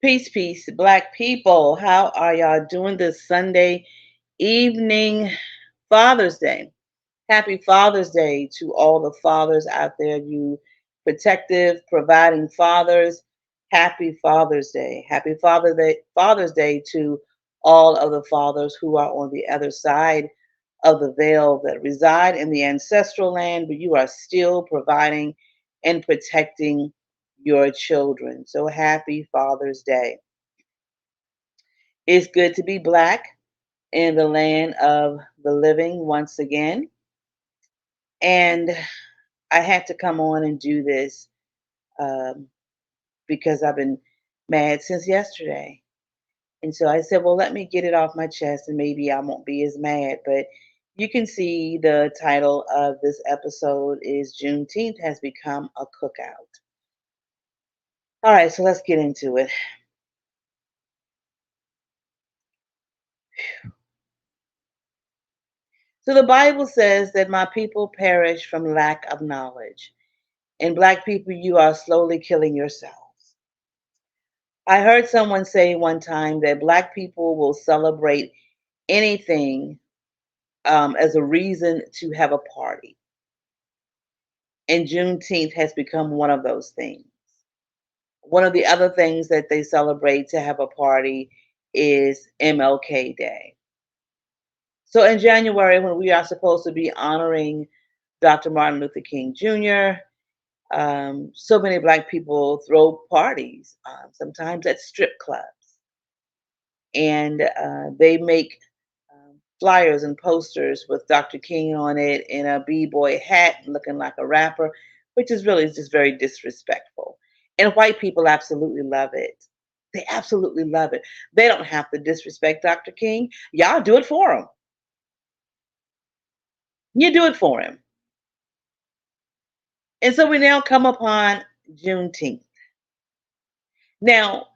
Peace, peace, Black people. How are y'all doing this Sunday evening, Father's Day? Happy Father's Day to all the fathers out there, you protective, providing fathers. Happy Father's Day. Happy Father's Day to all of the fathers who are on the other side of the veil that reside in the ancestral land, but you are still providing and protecting your children. So happy Father's Day. It's good to be Black in the land of the living once again. And I had to come on and do this um, because I've been mad since yesterday. And so I said, well, let me get it off my chest and maybe I won't be as mad. But you can see the title of this episode is Juneteenth has become a cookout. All right, so let's get into it. So the Bible says that my people perish from lack of knowledge. And Black people, you are slowly killing yourselves. I heard someone say one time that Black people will celebrate anything as a reason to have a party. And Juneteenth has become one of those things. One of the other things that they celebrate to have a party is MLK Day. So in January, when we are supposed to be honoring Dr. Martin Luther King Jr., so many Black people throw parties, sometimes at strip clubs, and they make flyers and posters with Dr. King on it in a b-boy hat looking like a rapper, which is really just very disrespectful. And white people absolutely love it. They absolutely love it. They don't have to disrespect Dr. King. Y'all do it for him. You do it for him. And so we now come upon Juneteenth. Now,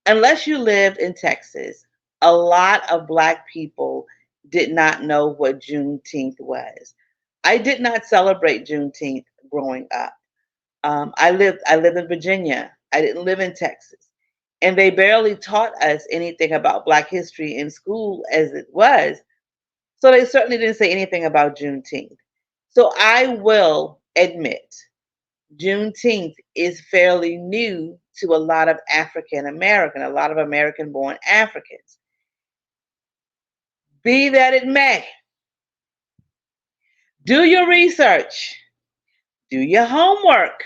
unless you lived in Texas, a lot of Black people did not know what Juneteenth was. I did not celebrate Juneteenth growing up. I lived in Virginia. I didn't live in Texas, and they barely taught us anything about Black history in school as it was. So they certainly didn't say anything about Juneteenth. So I will admit Juneteenth is fairly new to a lot of African American, a lot of American born Africans. Be that it may, do your research, do your homework,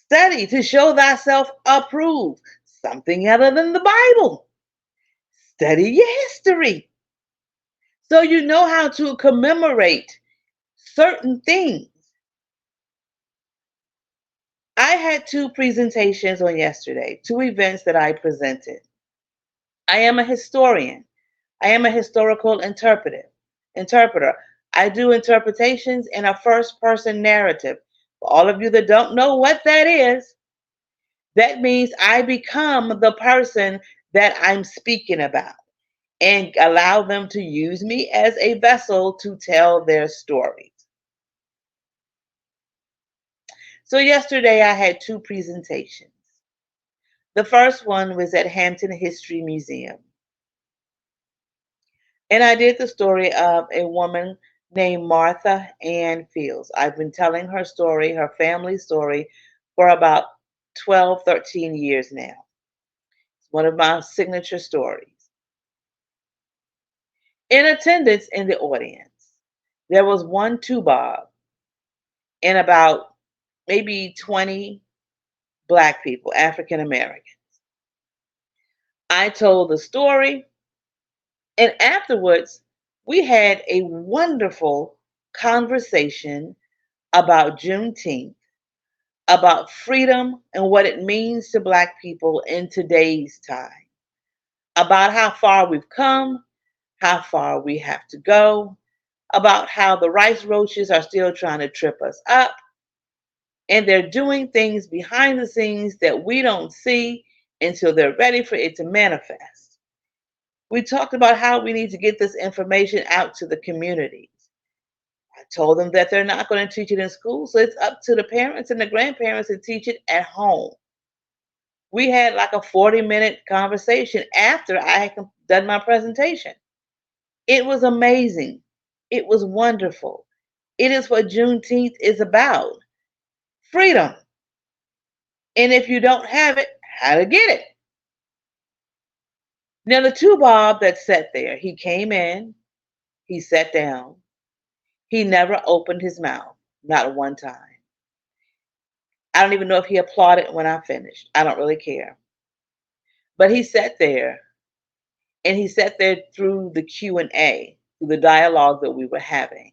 study to show thyself approved, something other than the Bible. Study your history so you know how to commemorate certain things. I had two presentations on yesterday, two events that I presented. I am a historian. I am a historical interpreter. I do interpretations in a first person narrative. For all of you that don't know what that is, that means I become the person that I'm speaking about and allow them to use me as a vessel to tell their stories. So yesterday I had two presentations. The first one was at Hampton History Museum. And I did the story of a woman named Martha Ann Fields. I've been telling her story, her family story, for about 12, 13 years now. It's one of my signature stories. In attendance in the audience, there was one Tubob and about maybe 20 Black people, African Americans. I told the story, and afterwards, we had a wonderful conversation about Juneteenth, about freedom and what it means to Black people in today's time, about how far we've come, how far we have to go, about how the rice roaches are still trying to trip us up, and they're doing things behind the scenes that we don't see until they're ready for it to manifest. We talked about how we need to get this information out to the communities. I told them that they're not going to teach it in school, so it's up to the parents and the grandparents to teach it at home. We had like a 40-minute conversation after I had done my presentation. It was amazing. It was wonderful. It is what Juneteenth is about: freedom. And if you don't have it, how to get it. Now, the two Bob that sat there, he came in, he sat down, he never opened his mouth, not one time. I don't even know if he applauded when I finished. I don't really care. But he sat there, and he sat there through the Q&A, through the dialogue that we were having.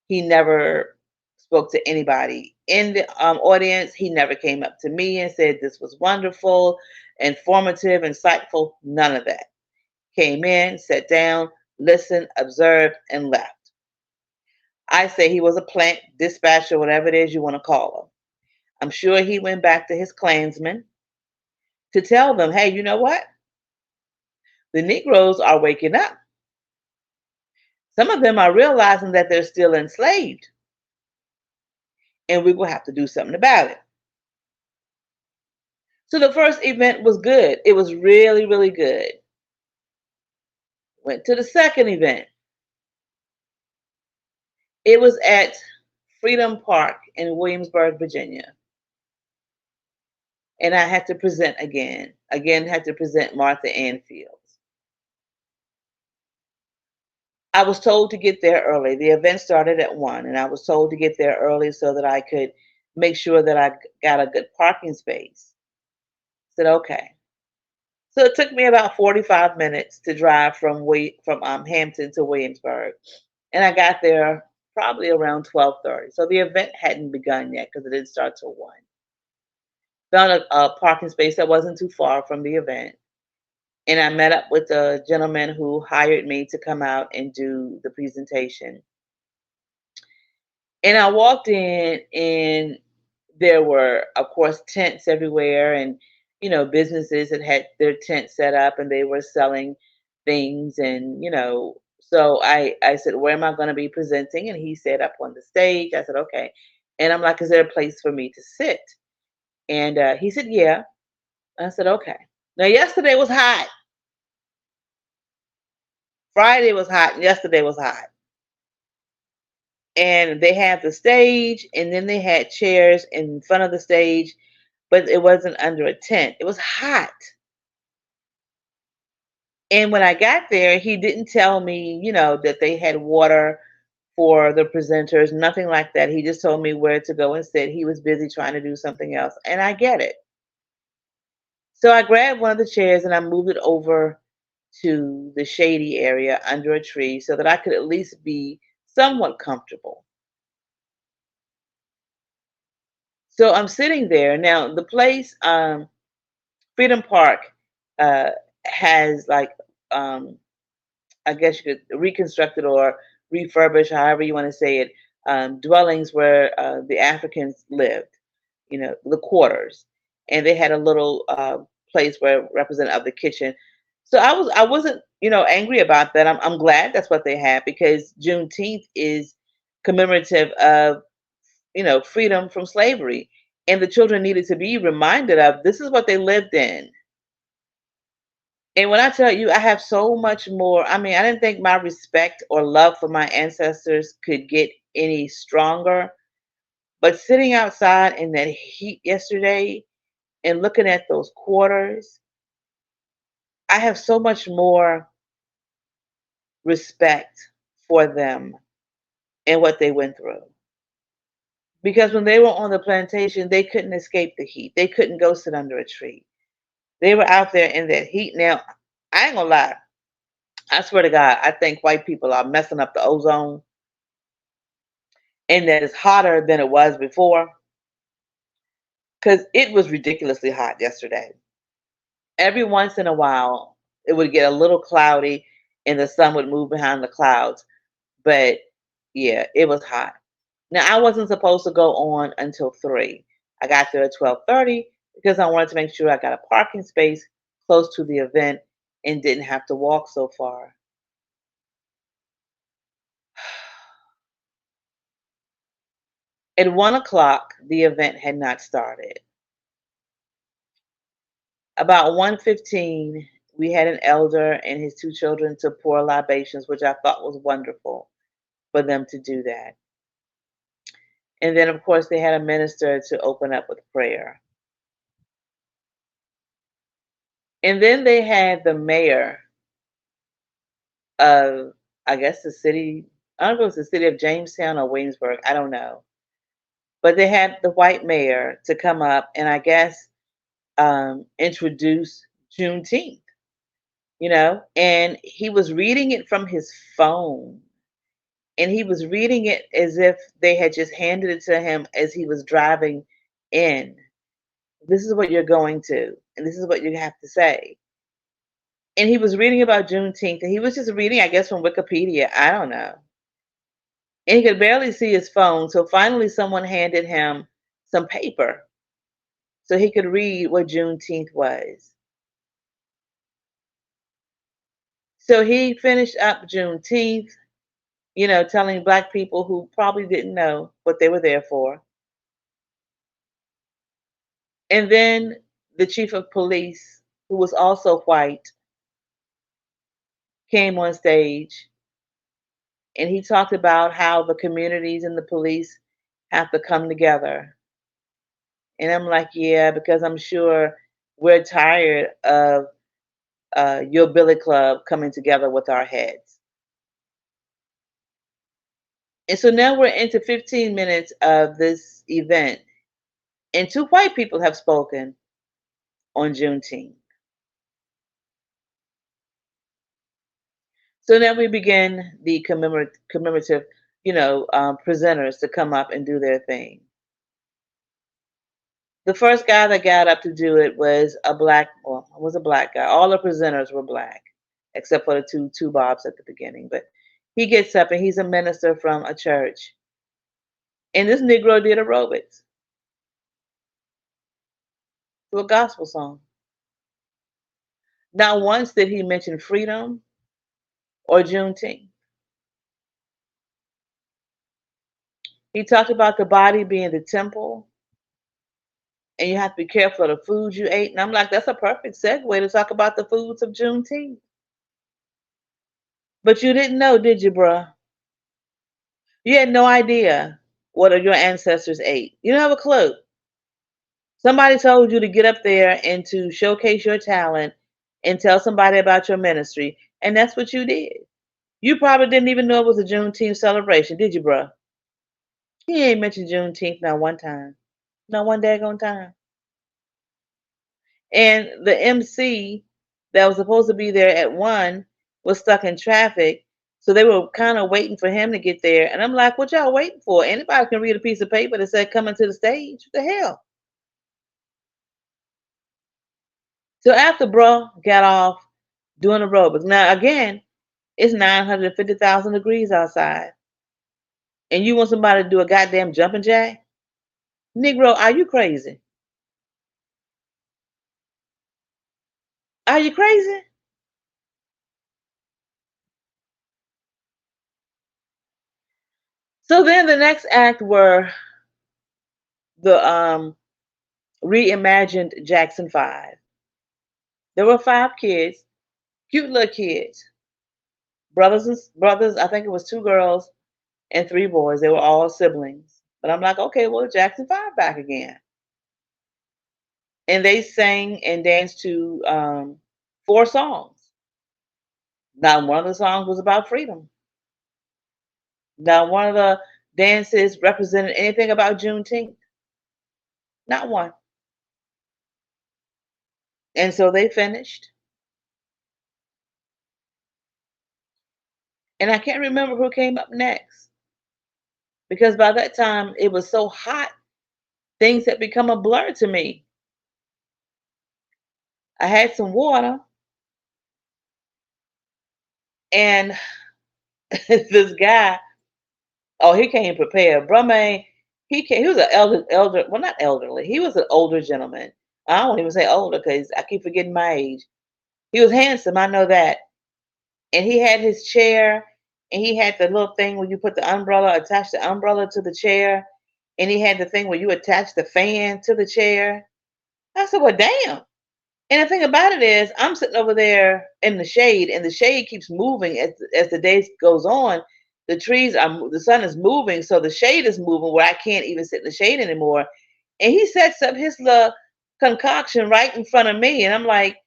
He never spoke to anybody in the audience. He never came up to me and said this was wonderful, informative, insightful. None of that. Came in, sat down, listened, observed, and left. I say he was a plant dispatcher, whatever it is you want to call him. I'm sure he went back to his Klansmen to tell them, hey, you know what? The Negroes are waking up. Some of them are realizing that they're still enslaved, and we will have to do something about it. So the first event was good. It was really, really good. Went to the second event. It was at Freedom Park in Williamsburg, Virginia. And I had to present again. Again, had to present Martha Ann Fields. I was told to get there early. The event started at 1, and I was told to get there early so that I could make sure that I got a good parking space. I said, okay. So it took me about 45 minutes to drive from Hampton to Williamsburg, and I got there probably around 12:30. So the event hadn't begun yet because it didn't start till 1. Found a parking space that wasn't too far from the event, and I met up with the gentleman who hired me to come out and do the presentation. And I walked in, and there were, of course, tents everywhere, and businesses that had their tents set up, and they were selling things, and so I said, where am I going to be presenting? And he said, up on the stage. I said, okay. And I'm like, is there a place for me to sit? And he said, yeah. I said, okay. Now, yesterday was hot. Friday was hot, and yesterday was hot. And they had the stage, and then they had chairs in front of the stage, but it wasn't under a tent. It was hot. And when I got there, he didn't tell me, that they had water for the presenters, nothing like that. He just told me where to go and said he was busy trying to do something else. And I get it. So I grabbed one of the chairs and I moved it over to the shady area under a tree so that I could at least be somewhat comfortable. So I'm sitting there. Now, the place, Freedom Park, uh, has like, um, I guess you could reconstruct it or refurbish, however you want to say it, dwellings where the Africans lived, the quarters, and they had a little place where representative of the kitchen. So I wasn't angry about that. I'm glad that's what they had because Juneteenth is commemorative of freedom from slavery, and the children needed to be reminded of this is what they lived in. And when I tell you, I have so much more. I mean, I didn't think my respect or love for my ancestors could get any stronger. But sitting outside in that heat yesterday and looking at those quarters, I have so much more respect for them and what they went through. Because when they were on the plantation, they couldn't escape the heat. They couldn't go sit under a tree. They were out there in that heat. Now, I ain't gonna lie. I swear to God, I think white people are messing up the ozone and that it's hotter than it was before because it was ridiculously hot yesterday. Every once in a while, it would get a little cloudy and the sun would move behind the clouds. But yeah, it was hot. Now, I wasn't supposed to go on until 3. I got there at 12:30 because I wanted to make sure I got a parking space close to the event and didn't have to walk so far. At 1 o'clock, the event had not started. About 1:15, we had an elder and his two children to pour libations, which I thought was wonderful for them to do that. And then, of course, they had a minister to open up with prayer. And then they had the mayor of, I guess, the city, I don't know if it was the city of Jamestown or Williamsburg, I don't know. But they had the white mayor to come up and I guess introduce Juneteenth, and he was reading it from his phone. And he was reading it as if they had just handed it to him as he was driving in. This is what you're going to, and this is what you have to say. And he was reading about Juneteenth, and he was just reading, I guess, from Wikipedia. I don't know. And he could barely see his phone. So finally, someone handed him some paper so he could read what Juneteenth was. So he finished up Juneteenth, telling Black people who probably didn't know what they were there for. And then the chief of police, who was also white, came on stage and he talked about how the communities and the police have to come together. And I'm like, yeah, because I'm sure we're tired of your Billy Club coming together with our heads. And so now we're into 15 minutes of this event, and two white people have spoken on Juneteenth. So now we begin the commemorative, presenters to come up and do their thing. The first guy that got up to do it was a black guy. All the presenters were black, except for the two Bobs at the beginning. But he gets up and he's a minister from a church. And this Negro did aerobics to a gospel song. Not once did he mention freedom or Juneteenth. He talked about the body being the temple, and you have to be careful of the food you ate. And I'm like, that's a perfect segue to talk about the foods of Juneteenth. But you didn't know, did you, bruh? You had no idea what your ancestors ate. You don't have a clue. Somebody told you to get up there and to showcase your talent and tell somebody about your ministry, and that's what you did. You probably didn't even know it was a Juneteenth celebration, did you, bruh? He ain't mentioned Juneteenth not one time. Not one daggone time. And the MC that was supposed to be there at 1 was stuck in traffic. So they were kind of waiting for him to get there. And I'm like, what y'all waiting for? Anybody can read a piece of paper that said coming to the stage. What the hell? So after bro got off doing aerobics. Now again, it's 950,000 degrees outside. And you want somebody to do a goddamn jumping jack? Negro, are you crazy? Are you crazy? So then the next act were the reimagined Jackson 5. There were 5 kids, cute little kids, brothers. I think it was 2 girls and 3 boys. They were all siblings. But I'm like, okay, well, Jackson 5 back again. And they sang and danced to 4 songs. Not one of the songs was about freedom. Not one of the dances represented anything about Juneteenth. Not one. And so they finished. And I can't remember who came up next because by that time it was so hot, things had become a blur to me. I had some water, and this guy, oh, he came prepared. Bruh, man, he was an well, not elderly. He was an older gentleman. I don't even say older because I keep forgetting my age. He was handsome, I know that. And he had his chair, and he had the little thing where you put the umbrella, attach the umbrella to the chair, and he had the thing where you attach the fan to the chair. I said, well, damn. And the thing about it is, I'm sitting over there in the shade, and the shade keeps moving as the day goes on. The sun is moving, so the shade is moving where I can't even sit in the shade anymore. And he sets up his little concoction right in front of me, and I'm like,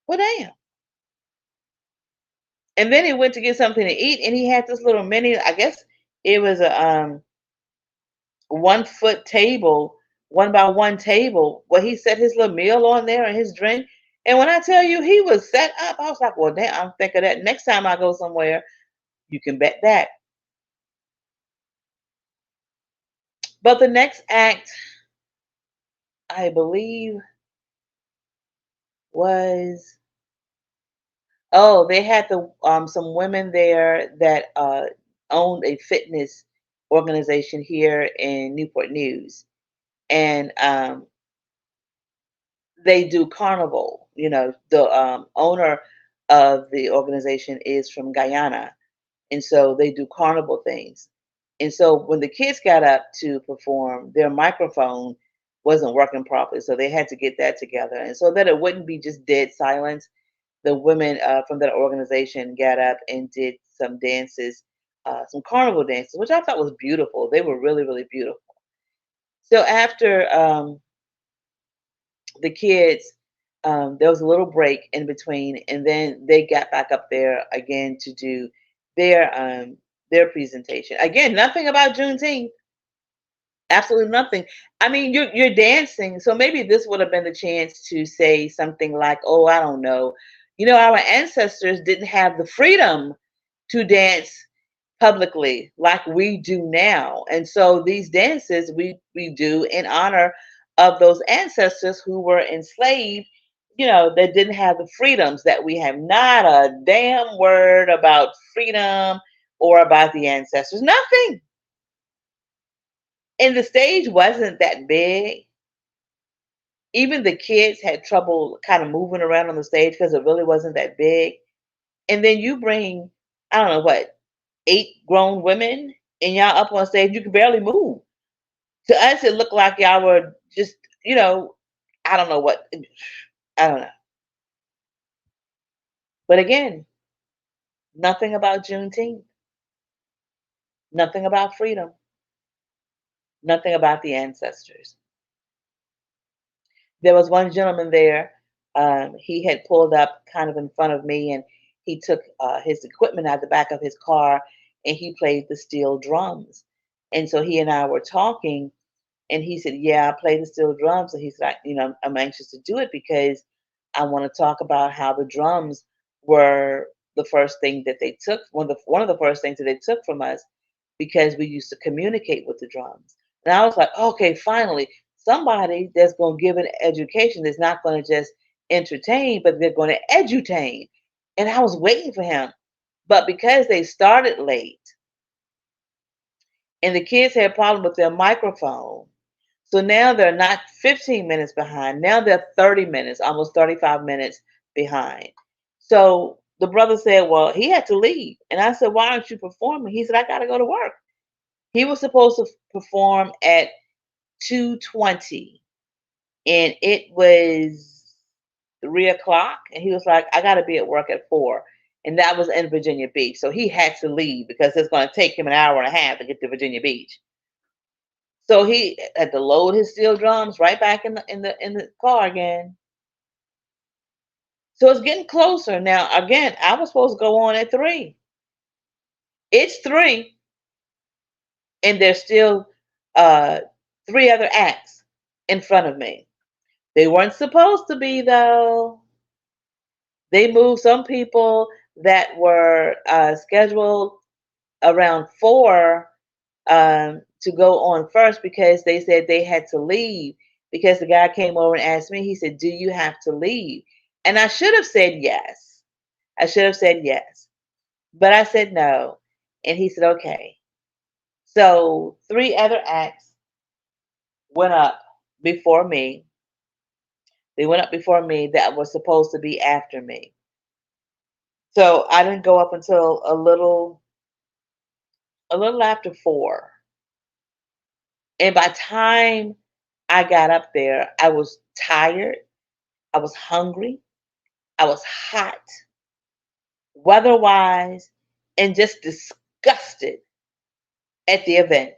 well, damn. And then he went to get something to eat, and he had this little mini, I guess it was a 1 foot table, 1 by 1 table, where he set his little meal on there and his drink. And when I tell you he was set up, I was like, well, damn, I'm thinking that next time I go somewhere, you can bet that. But the next act, I believe, was, oh, they had some women there that owned a fitness organization here in Newport News. And they do carnival. The owner of the organization is from Guyana, and so they do carnival things. And so when the kids got up to perform, their microphone wasn't working properly, so they had to get that together. And so that it wouldn't be just dead silence, the women from that organization got up and did some dances, some carnival dances, which I thought was beautiful. They were really, really beautiful. So after the kids, there was a little break in between, and then they got back up there again to do their presentation. Again, nothing about Juneteenth, absolutely nothing. I mean, you're dancing, so maybe this would have been the chance to say something like, "Oh, I don't know, our ancestors didn't have the freedom to dance publicly like we do now. And so these dances we do in honor of those ancestors who were enslaved, that didn't have the freedoms that we have. Not a damn word about freedom or about the ancestors. Nothing. And the stage wasn't that big. Even the kids had trouble kind of moving around on the stage because it really wasn't that big. And then you bring, I don't know what, 8 grown women, and y'all up on stage, you can barely move. To us, it looked like y'all were just, I don't know what, I don't know. But again, nothing about Juneteenth, nothing about freedom, nothing about the ancestors. There was one gentleman there. He had pulled up kind of in front of me, and he took his equipment out the back of his car, and he played the steel drums. And so he and I were talking, and he said, "Yeah, I play the steel drums." And he said, I'm anxious to do it because I want to talk about how the drums were the first thing that they took, one of the first things that they took from us, because we used to communicate with the drums. And I was like, okay, finally, somebody that's going to give an education that's not going to just entertain, but they're going to edutain. And I was waiting for him. But because they started late and the kids had a problem with their microphone, so now they're not 15 minutes behind. Now they're 30 minutes, almost 35 minutes behind. So the brother said, well, he had to leave. And I said, why aren't you performing? He said, I got to go to work. He was supposed to perform at 2:20, and it was 3 o'clock. And he was like, I got to be at work at 4. And that was in Virginia Beach. So he had to leave because it's going to take him an hour and a half to get to Virginia Beach. So he had to load his steel drums right back in the car again. So it's getting closer. Now again, I was supposed to go on at 3. It's 3, and there's still uh 3 other acts in front of me. They weren't supposed to be though. They moved some people that were scheduled around 4 to go on first because they said they had to leave, because the guy came over and asked me, he said, do you have to leave? And I should have said yes. I should have said yes. But I said no. And he said, okay. So 3 other acts went up before me. They went up before me that was supposed to be after me. So I didn't go up until a little after 4. And by the time I got up there, I was tired. I was hungry. I was hot, weather-wise, and just disgusted at the event.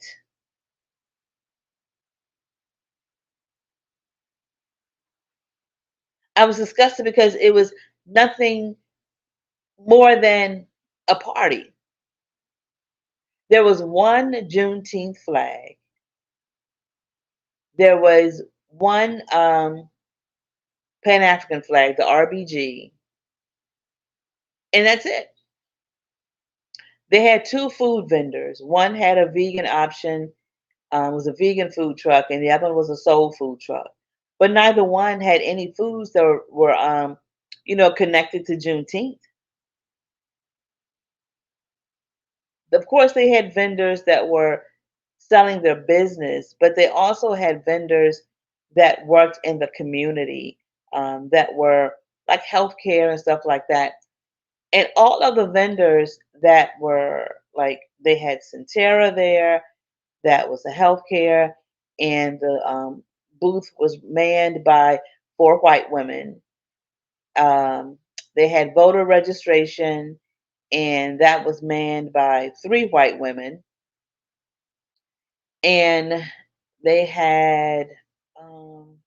I was disgusted because it was nothing more than a party. There was one Juneteenth flag. There was one Pan African flag, the RBG, and that's it. They had two food vendors. One had a vegan option, was a vegan food truck, and the other one was a soul food truck. But neither one had any foods that were connected to Juneteenth. Of course, they had vendors that were selling their business, but they also had vendors that worked in the community, that were like healthcare and stuff like that. And all of the vendors that were like, they had Centera there, that was the healthcare, and the booth was manned by four white women. Um, they had voter registration, and that was manned by three white women. And they had, um,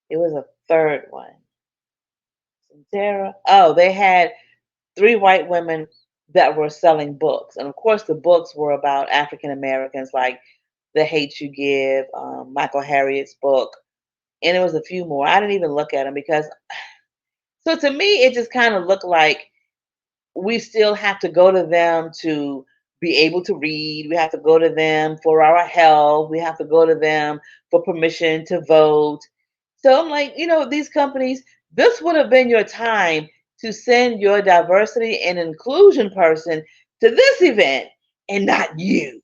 it was a third one. Centera. Oh, they had three white women that were selling books. And of course, the books were about African Americans, like The Hate You Give, Michael Harriot's book. And there was a few more. I didn't even look at them because, so to me, it just kind of looked like we still have to go to them to be able to read. We have to go to them for our health. We have to go to them for permission to vote. So I'm like, these companies, this would have been your time to send your diversity and inclusion person to this event and not you.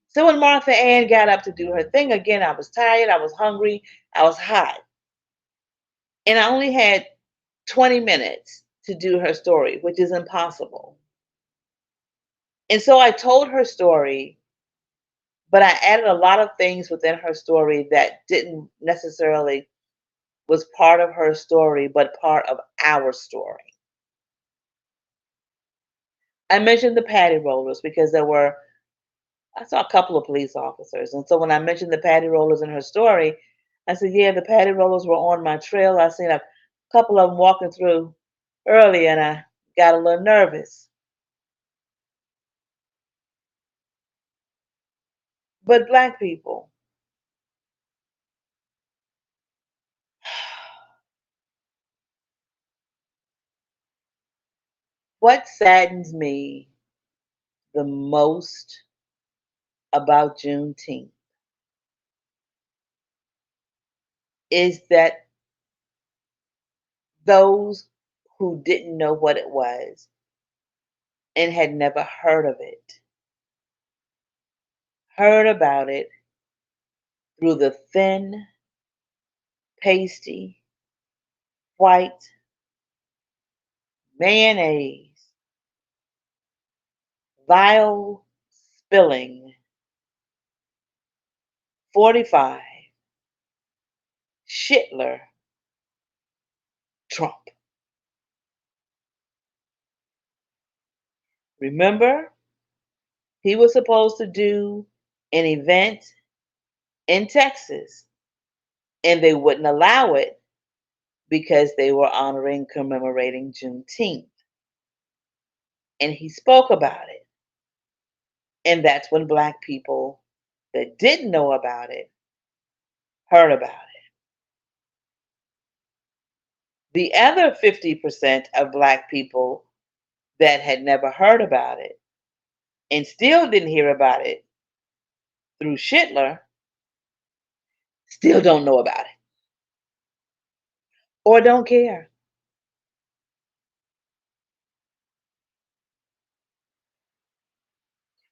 So when Martha Ann got up to do her thing again, I was tired, I was hungry, I was hot. And I only had 20 minutes to do her story, which is impossible. And so I told her story, but I added a lot of things within her story that didn't necessarily was part of her story, but part of our story. I mentioned the patty rollers because I saw a couple of police officers. And so when I mentioned the patty rollers in her story, I said, yeah, the patty rollers were on my trail. I seen a couple of them walking through early and I got a little nervous. But Black people, what saddens me the most about Juneteenth is that those who didn't know what it was and had never heard of it heard about it through the thin, pasty, white mayonnaise, vile spilling, 45, Shitler, Trump. Remember, he was supposed to do an event in Texas, and they wouldn't allow it because they were honoring, commemorating Juneteenth. And he spoke about it. And that's when Black people that didn't know about it heard about it. The other 50% of Black people that had never heard about it and still didn't hear about it through Shitler still don't know about it or don't care.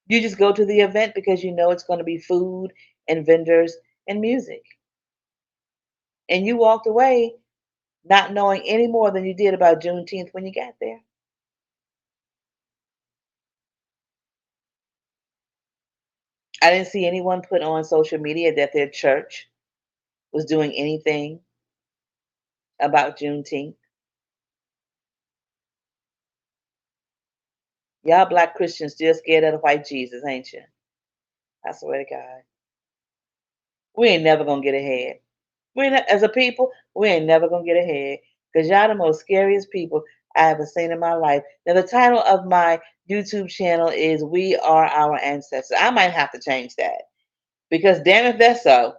You just go to the event because you know it's going to be food and vendors and music. And you walked away not knowing any more than you did about Juneteenth when you got there. I didn't see anyone put on social media that their church was doing anything about Juneteenth. Y'all black Christians still scared of the white Jesus, ain't you? I swear to God. We ain't never gonna get ahead. As a people, we ain't never gonna get ahead. Because y'all the most scariest people I ever seen in my life. Now the title of my YouTube channel is We Are Our Ancestors. I might have to change that. Because damn if that's so,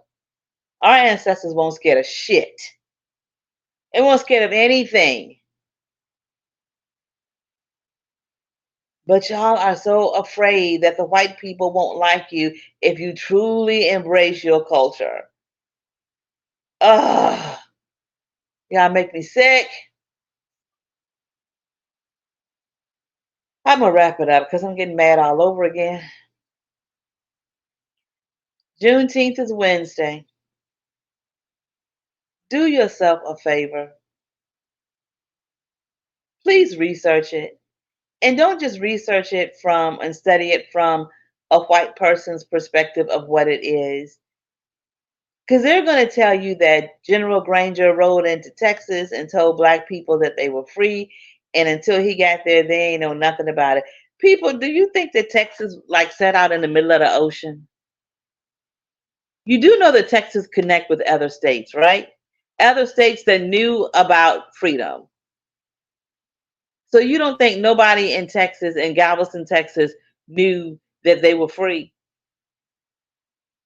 our ancestors won't scared of shit. They won't scared of anything. But y'all are so afraid that the white people won't like you if you truly embrace your culture. Ugh. Y'all make me sick. I'm gonna wrap it up because I'm getting mad all over again. Juneteenth is Wednesday. Do yourself a favor. Please research it. And don't just research it from and study it from a white person's perspective of what it is. Because they're going to tell you that General Granger rode into Texas and told black people that they were free. And until he got there, they ain't know nothing about it. People, do you think that Texas like set out in the middle of the ocean? You do know that Texas connect with other states, right? Other states that knew about freedom. So you don't think nobody in Texas, in Galveston, Texas, knew that they were free?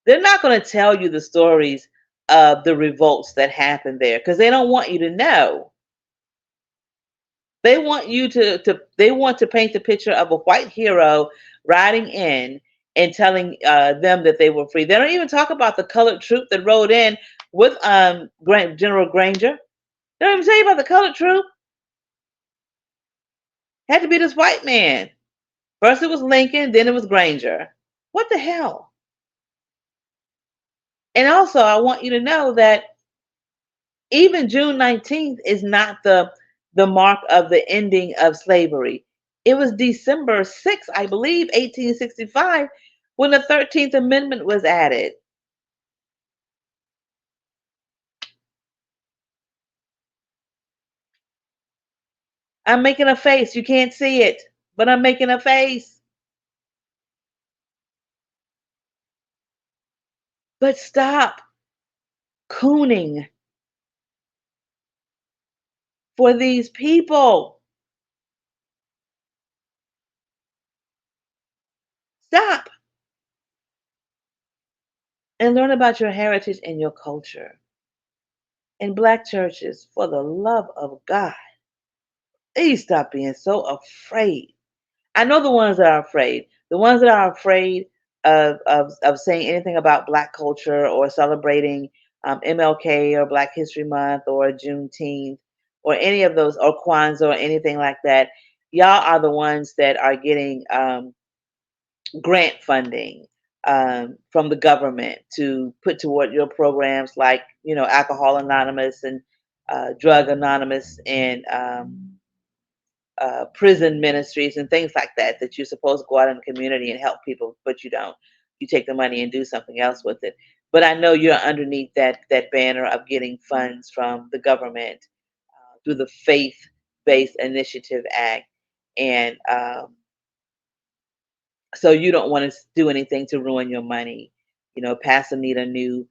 They're not going to tell you the stories of the revolts that happened there because they don't want you to know. They want you they want to paint the picture of a white hero riding in and telling them that they were free. They don't even talk about the colored troop that rode in with General Granger. They don't even tell you about the colored troop. It had to be this white man. First it was Lincoln, then it was Granger. What the hell? And also, I want you to know that even June 19th is not the mark of the ending of slavery. It was December 6th, I believe, 1865, when the 13th Amendment was added. I'm making a face. You can't see it, but I'm making a face. But stop cooning for these people. Stop and learn about your heritage and your culture. In black churches, for the love of God, please stop being so afraid. I know the ones that are afraid. The ones that are afraid of saying anything about black culture or celebrating MLK or Black History Month or Juneteenth or any of those, or Kwanzaa or anything like that. Y'all are the ones that are getting grant funding from the government to put toward your programs like, Alcohol Anonymous and Drug Anonymous and prison ministries and things like that, that you're supposed to go out in the community and help people, but you don't. You take the money and do something else with it. But I know you're underneath that banner of getting funds from the government through the Faith-Based Initiative Act, and so you don't want to do anything to ruin your money. Pastor need a new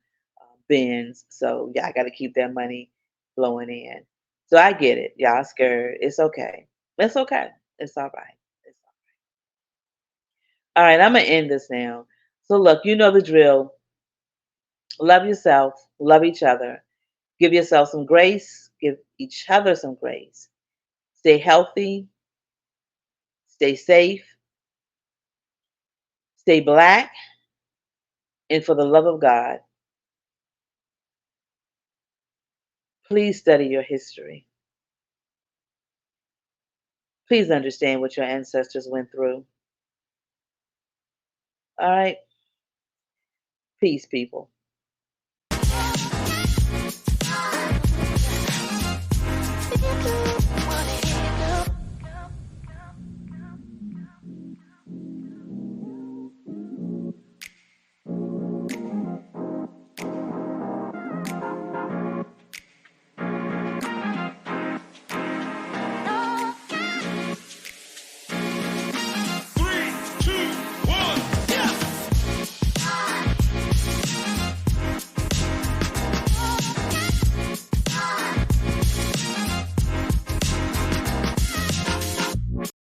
Benz, so yeah, I got to keep that money flowing in. So I get it. Y'all scared. It's okay. It's okay. It's all right. It's all right. I'm gonna end this now. So look, you know the drill. Love yourself. Love each other. Give yourself some grace. Give each other some grace. Stay healthy. Stay safe. Stay black. And for the love of God, please study your history. Please understand what your ancestors went through. All right. Peace, people.